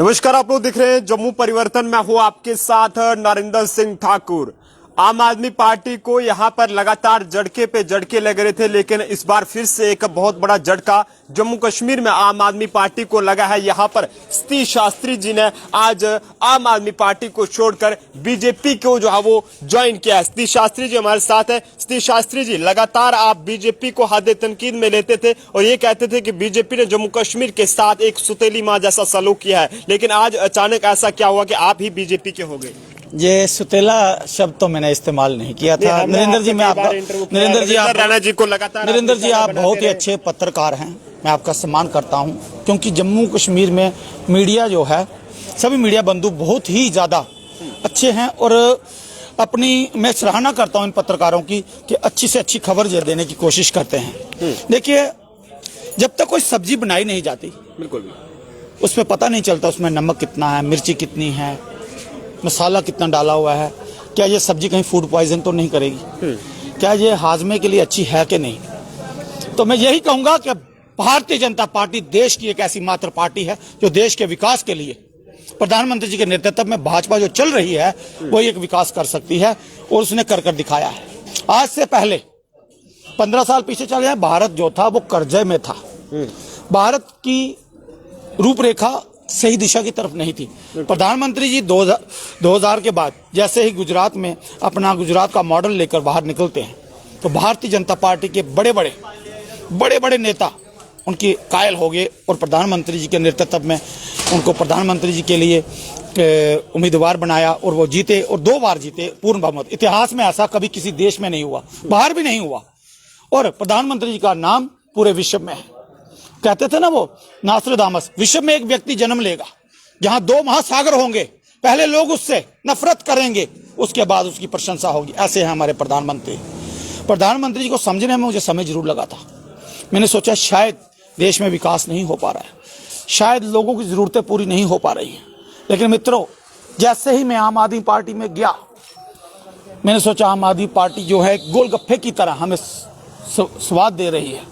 नमस्कार, आप लोग दिख रहे हैं जम्मू परिवर्तन। मैं हूं आपके साथ नरेंद्र सिंह ठाकुर। आम आदमी पार्टी को यहां पर लगातार झटके पे झटके लग रहे थे, लेकिन इस बार फिर से एक बहुत बड़ा झटका जम्मू कश्मीर में आम आदमी पार्टी को लगा है। यहां पर सतीश शास्त्री जी ने आज आम आदमी पार्टी को छोड़कर बीजेपी को जो है वो ज्वाइन किया है। सतीश शास्त्री जी हमारे साथ है। सतीश शास्त्री जी, लगातार आप बीजेपी को हद तनकीद में लेते थे और ये कहते थे कि बीजेपी ने जम्मू कश्मीर के साथ एक सुतेली माँ जैसा सलूक किया है, लेकिन आज अचानक ऐसा क्या हुआ कि आप ही बीजेपी के हो गए? ये सुतेला शब्द तो मैंने इस्तेमाल नहीं किया था। नरेंद्र जी, मैं आपका नरेंद्र जी आप बहुत ही अच्छे पत्रकार हैं, मैं आपका सम्मान करता हूं, क्योंकि जम्मू कश्मीर में मीडिया जो है, सभी मीडिया बंधु बहुत ही ज्यादा अच्छे हैं और मैं सराहना करता हूं इन पत्रकारों की कि अच्छी से अच्छी खबर देने की कोशिश करते हैं। देखिए, जब तक कोई सब्जी बनाई नहीं जाती, बिल्कुल उसमें पता नहीं चलता उसमें नमक कितना है, मिर्ची कितनी है, मसाला कितना डाला हुआ है, क्या ये सब्जी कहीं फूड पॉइजन तो नहीं करेगी, क्या ये हाजमे के लिए अच्छी है कि नहीं। तो मैं यही कहूंगा कि भारतीय जनता पार्टी देश की एक ऐसी मात्र पार्टी है जो देश के विकास के लिए प्रधानमंत्री जी के नेतृत्व में भाजपा जो चल रही है वो एक विकास कर सकती है और उसने कर दिखाया है। आज से पहले 15 साल पीछे चले जाए, भारत जो था वो कर्जे में था। भारत की रूपरेखा सही दिशा की तरफ नहीं थी। प्रधानमंत्री जी 2000 के बाद जैसे ही गुजरात में अपना गुजरात का मॉडल लेकर बाहर निकलते हैं तो भारतीय जनता पार्टी के बड़े बड़े नेता उनकी कायल हो गए और प्रधानमंत्री जी के नेतृत्व में उनको प्रधानमंत्री जी के लिए उम्मीदवार बनाया और वो जीते और 2 बार जीते पूर्ण बहुमत। इतिहास में ऐसा कभी किसी देश में नहीं हुआ, बाहर भी नहीं हुआ, और प्रधानमंत्री जी का नाम पूरे विश्व में है। कहते थे ना वो नास्ट्राडामस, विश्व में एक व्यक्ति जन्म लेगा जहां 2 महासागर होंगे, पहले लोग उससे नफरत करेंगे, उसके बाद उसकी प्रशंसा होगी। ऐसे हैं हमारे प्रधानमंत्री जी को समझने में मुझे समय जरूर लगा था। मैंने सोचा शायद देश में विकास नहीं हो पा रहा है, शायद लोगों की जरूरतें पूरी नहीं हो पा रही हैं। लेकिन मित्रों, जैसे ही मैं आम आदमी पार्टी में गया, मैंने सोचा आम आदमी पार्टी जो है गोलगप्पे की तरह हमें स्वाद दे रही है,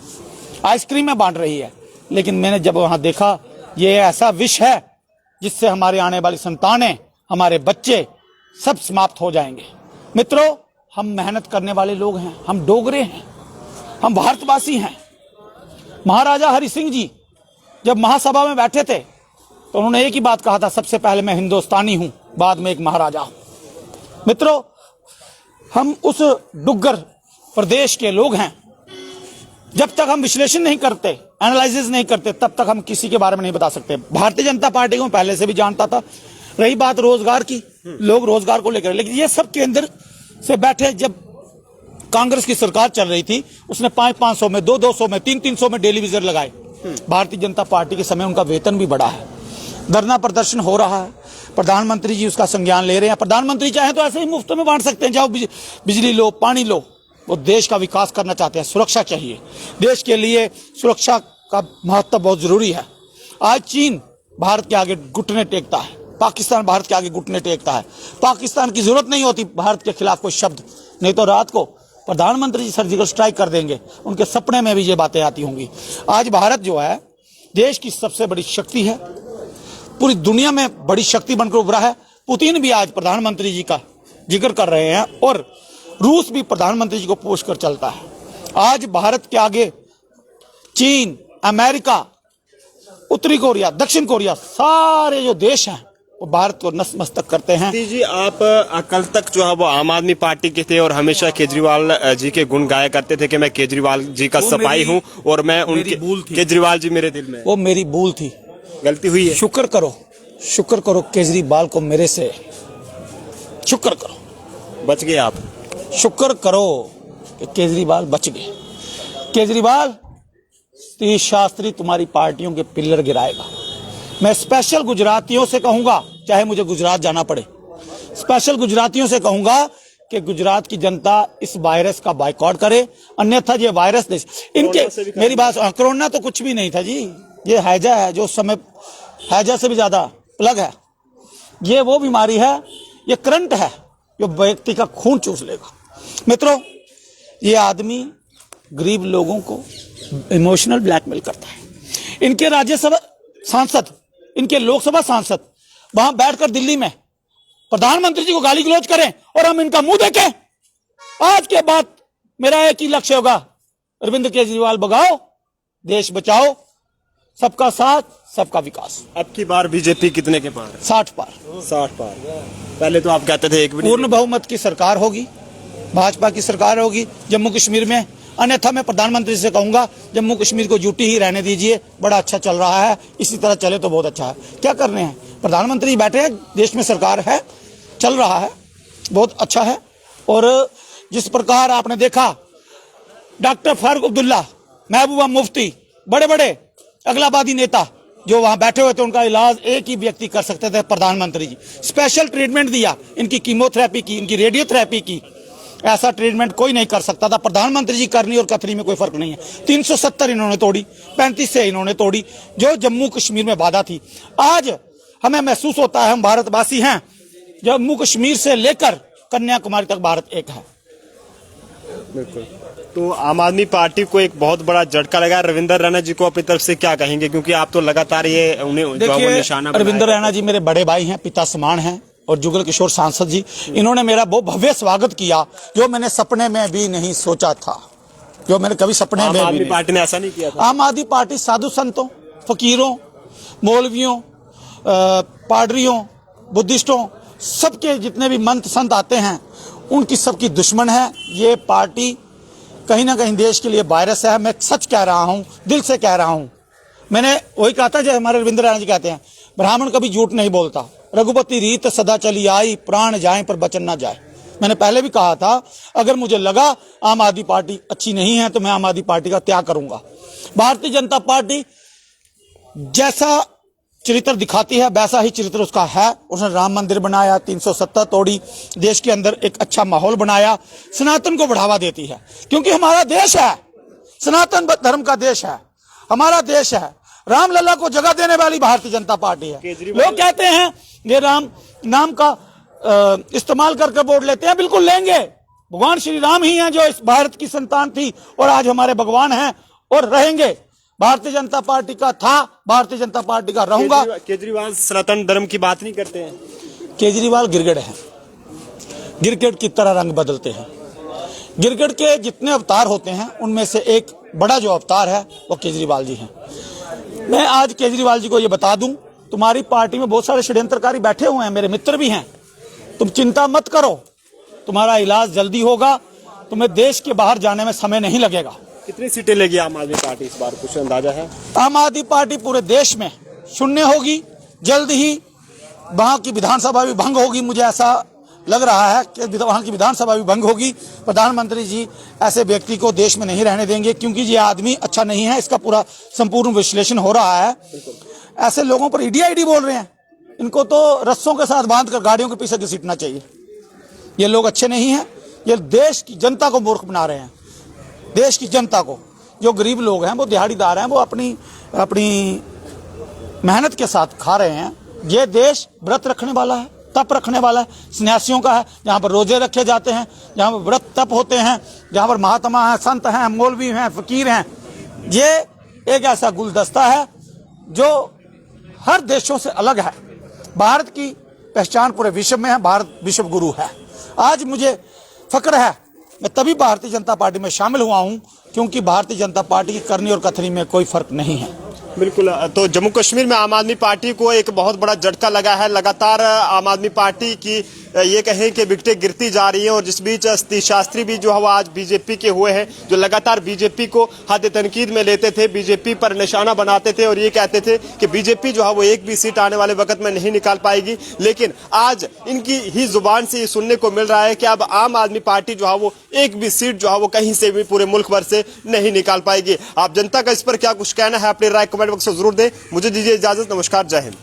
आइसक्रीम में बांट रही है। लेकिन मैंने जब वहां देखा, ये ऐसा विष है जिससे हमारे आने वाली संतानें, हमारे बच्चे सब समाप्त हो जाएंगे। मित्रों, हम मेहनत करने वाले लोग हैं, हम डोगरे हैं, हम भारतवासी हैं। महाराजा हरि सिंह जी जब महासभा में बैठे थे तो उन्होंने एक ही बात कहा था, सबसे पहले मैं हिंदुस्तानी हूं, बाद में एक महाराजा हूं। मित्रों, हम उस डुग्गर प्रदेश के लोग हैं। जब तक हम विश्लेषण नहीं करते, एनालिसिस नहीं करते, तब तक हम किसी के बारे में नहीं बता सकते। भारतीय जनता पार्टी को पहले से भी जानता था। रही बात रोजगार की, लोग रोजगार को लेकर, लेकिन ये सब केंद्र से बैठे, जब कांग्रेस की सरकार चल रही थी उसने 500 में, 200 में, 300 में डेली विजिट लगाए। भारतीय जनता पार्टी के समय उनका वेतन भी बढ़ा है, धरना प्रदर्शन हो रहा है, प्रधानमंत्री जी उसका संज्ञान ले रहे हैं। प्रधानमंत्री चाहे तो ऐसे ही मुफ्त में बांट सकते हैं, जाओ बिजली लो, पानी लो। वो देश का विकास करना चाहते हैं, सुरक्षा चाहिए। देश के लिए सुरक्षा का महत्व बहुत जरूरी है। आज चीन भारत के आगे घुटने टेकता है, पाकिस्तान भारत के आगे घुटने टेकता है। पाकिस्तान की जरूरत नहीं होती भारत के खिलाफ कोई शब्द, नहीं तो रात को प्रधानमंत्री जी सर्जिकल स्ट्राइक कर देंगे, उनके सपने में भी ये बातें आती होंगी। आज भारत जो है देश की सबसे बड़ी शक्ति है, पूरी दुनिया में बड़ी शक्ति बनकर उभरा है। पुतिन भी आज प्रधानमंत्री जी का जिक्र कर रहे हैं और रूस भी प्रधानमंत्री जी को पोष कर चलता है। आज भारत के आगे चीन, अमेरिका, उत्तरी कोरिया, दक्षिण कोरिया, सारे जो देश हैं वो भारत को नतमस्तक करते हैं। जी, आप कल तक जो है वो आम आदमी पार्टी के थे और हमेशा केजरीवाल जी के गुण गाया करते थे कि मैं केजरीवाल जी का सपाई हूं और मैं उनकी केजरीवाल जी मेरे दिल में। वो मेरी भूल थी, गलती हुई है। शुक्र करो केजरीवाल को मेरे से, शुक्र करो, बच गए आप। शुक्र करो कि केजरीवाल बच गए। केजरीवाल, सतीश शास्त्री तुम्हारी पार्टियों के पिलर गिराएगा। मैं स्पेशल गुजरातियों से कहूंगा, चाहे मुझे गुजरात जाना पड़े, स्पेशल गुजरातियों से कहूंगा कि गुजरात की जनता इस वायरस का बायकॉट करे, अन्यथा ये वायरस देश इनके, मेरी बात, कोरोना तो कुछ भी नहीं था जी, ये हैजा है जो समय हैजा से भी ज्यादा प्लग है। ये वो बीमारी है, ये करंट है जो व्यक्ति का खून चूस लेगा। मित्रों, ये आदमी गरीब लोगों को इमोशनल ब्लैकमेल करता है। इनके राज्यसभा सांसद इनके लोकसभा सांसद वहां बैठकर दिल्ली में प्रधानमंत्री जी को गाली गलौज करें और हम इनका मुंह देखें। आज के बाद मेरा एक ही लक्ष्य होगा, अरविंद केजरीवाल भगाओ, देश बचाओ, सबका साथ सबका विकास। अब की बार बीजेपी कितने के पार? 60 पार। 60 पार। पहले तो आप कहते थे एक भी नहीं। पूर्ण बहुमत की सरकार होगी, भाजपा की सरकार होगी जम्मू कश्मीर में। अन्यथा मैं प्रधानमंत्री से कहूंगा जम्मू कश्मीर को यूटी ही रहने दीजिए, बड़ा अच्छा चल रहा है, इसी तरह चले तो बहुत अच्छा है। क्या कर रहे हैं? प्रधानमंत्री बैठे हैं, देश में सरकार है, चल रहा है, बहुत अच्छा है। और जिस प्रकार आपने देखा डॉक्टर फारूक अब्दुल्ला, महबूबा मुफ्ती, बड़े बड़े अगलाबादी नेता जो वहां बैठे हुए थे, उनका इलाज एक ही व्यक्ति कर सकते थे, प्रधानमंत्री जी। स्पेशल ट्रीटमेंट दिया, इनकी कीमोथेरेपी की, इनकी रेडियोथेरेपी की, ऐसा ट्रीटमेंट कोई नहीं कर सकता था। प्रधानमंत्री जी करनी और कथनी में कोई फर्क नहीं है। 370 इन्होंने तोड़ी, 35 से इन्होंने तोड़ी, जो जम्मू कश्मीर में बाधा थी। आज हमें महसूस होता है हम भारतवासी हैं, जम्मू कश्मीर से लेकर कन्याकुमारी तक भारत एक है। बिल्कुल। तो आम आदमी पार्टी को एक बहुत बड़ा झटका लगा। रविंद्र रैना जी को अपनी तरफ से क्या कहेंगे, क्योंकि आप तो लगातार ये उन्हें निशाना बनाया। रविंद्र रैना जी मेरे बड़े भाई हैं, पिता समान हैं, और जुगल किशोर सांसद जी, इन्होंने मेरा बहुत भव्य स्वागत किया, जो मैंने सपने में भी नहीं सोचा था, जो मैंने कभी सपने में भी नहीं। आम आदमी पार्टी ने ऐसा नहीं किया था। आम आदमी पार्टी साधु संतों, फकीरों, मौलवियों, पादरियों, बुद्धिस्टों, सबके जितने भी मंत संत आते हैं, उनकी सबकी दुश्मन है। ये पार्टी कहीं ना कहीं देश के लिए वायरस है। मैं सच कह रहा हूं, दिल से कह रहा हूं। मैंने वही कहा था जो हमारे रविंद्र रैना जी कहते हैं, ब्राह्मण कभी झूठ नहीं बोलता, रघुपति रीत सदा चली आई, प्राण जाए पर बचन ना जाए। मैंने पहले भी कहा था, अगर मुझे लगा आम आदमी पार्टी अच्छी नहीं है तो मैं आम आदमी पार्टी का त्याग करूंगा। भारतीय जनता पार्टी जैसा चरित्र दिखाती है वैसा ही चरित्र उसका है। उसने राम मंदिर बनाया, 370 तोड़ी, देश के अंदर एक अच्छा माहौल बनाया, सनातन को बढ़ावा देती है, क्योंकि हमारा देश है, सनातन धर्म का देश है, हमारा देश है। रामलला को जगह देने वाली भारतीय जनता पार्टी है। लोग कहते हैं ये राम नाम का इस्तेमाल करके वोट लेते हैं, बिल्कुल लेंगे। भगवान श्री राम ही हैं जो इस भारत की संतान थी और आज हमारे भगवान हैं और रहेंगे। भारतीय जनता पार्टी का था, भारतीय जनता पार्टी का रहूंगा। केजरीवाल सनातन धर्म की बात नहीं करते हैं। केजरीवाल गिरगिट है, गिरगिट की तरह रंग बदलते हैं। गिरगिट के जितने अवतार होते हैं उनमें से एक बड़ा जो अवतार है वो केजरीवाल जी हैं। मैं आज केजरीवाल जी को ये बता दूं, तुम्हारी पार्टी में बहुत सारे षड्यंत्रकारी बैठे हुए हैं, मेरे मित्र भी हैं, तुम चिंता मत करो, तुम्हारा इलाज जल्दी होगा, तुम्हें देश के बाहर जाने में समय नहीं लगेगा। कितनी सीटें लेगी आम आदमी पार्टी इस बार, कुछ अंदाजा है? आम आदमी पार्टी पूरे देश में शून्य होगी, जल्द ही वहां की विधानसभा भी भंग होगी। मुझे ऐसा लग रहा है कि वहां की विधानसभा भी भंग होगी। प्रधानमंत्री जी ऐसे व्यक्ति को देश में नहीं रहने देंगे, क्योंकि ये आदमी अच्छा नहीं है, इसका पूरा संपूर्ण विश्लेषण हो रहा है। ऐसे लोगों पर ईडी बोल रहे हैं, इनको तो रस्सों के साथ बांधकर गाड़ियों के पीछे घसीटना चाहिए। ये लोग अच्छे नहीं हैं, ये देश की जनता को मूर्ख बना रहे हैं। देश की जनता को, जो गरीब लोग हैं, वो दिहाड़ीदार हैं, वो अपनी मेहनत के साथ खा रहे हैं। ये देश व्रत रखने वाला है, तप रखने वाला है, सन्यासियों का है, जहाँ पर रोजे रखे जाते हैं, जहाँ पर व्रत तप होते हैं, जहाँ पर महात्मा हैं, संत हैं, मौलवी हैं, फकीर हैं। ये एक ऐसा गुलदस्ता है जो हर देशों से अलग है। भारत की पहचान पूरे विश्व में है, भारत विश्व गुरु है। आज मुझे फक्र है, मैं तभी भारतीय जनता पार्टी में शामिल हुआ हूं क्योंकि भारतीय जनता पार्टी की करनी और कथनी में कोई फर्क नहीं है। बिल्कुल। तो जम्मू कश्मीर में आम आदमी पार्टी को एक बहुत बड़ा झटका लगा है। लगातार आम आदमी पार्टी की ये कहें कि विकेटें गिरती जा रही हैं, और जिस बीच सतीश शास्त्री भी जो है वो आज बीजेपी के हुए हैं, जो लगातार बीजेपी को हद तनकीद में लेते थे, बीजेपी पर निशाना बनाते थे और ये कहते थे कि बीजेपी जो है वो एक भी सीट आने वाले वक्त में नहीं निकाल पाएगी। लेकिन आज इनकी ही जुबान से ये सुनने को मिल रहा है कि अब आम आदमी पार्टी जो है वो एक भी सीट जो है वो कहीं से भी पूरे मुल्क भर से नहीं निकाल पाएगी। आप जनता का इस पर क्या कुछ कहना है, अपनी राय कमेंट बॉक्स में जरूर दें। मुझे दीजिए इजाजत, नमस्कार, जय हिंद।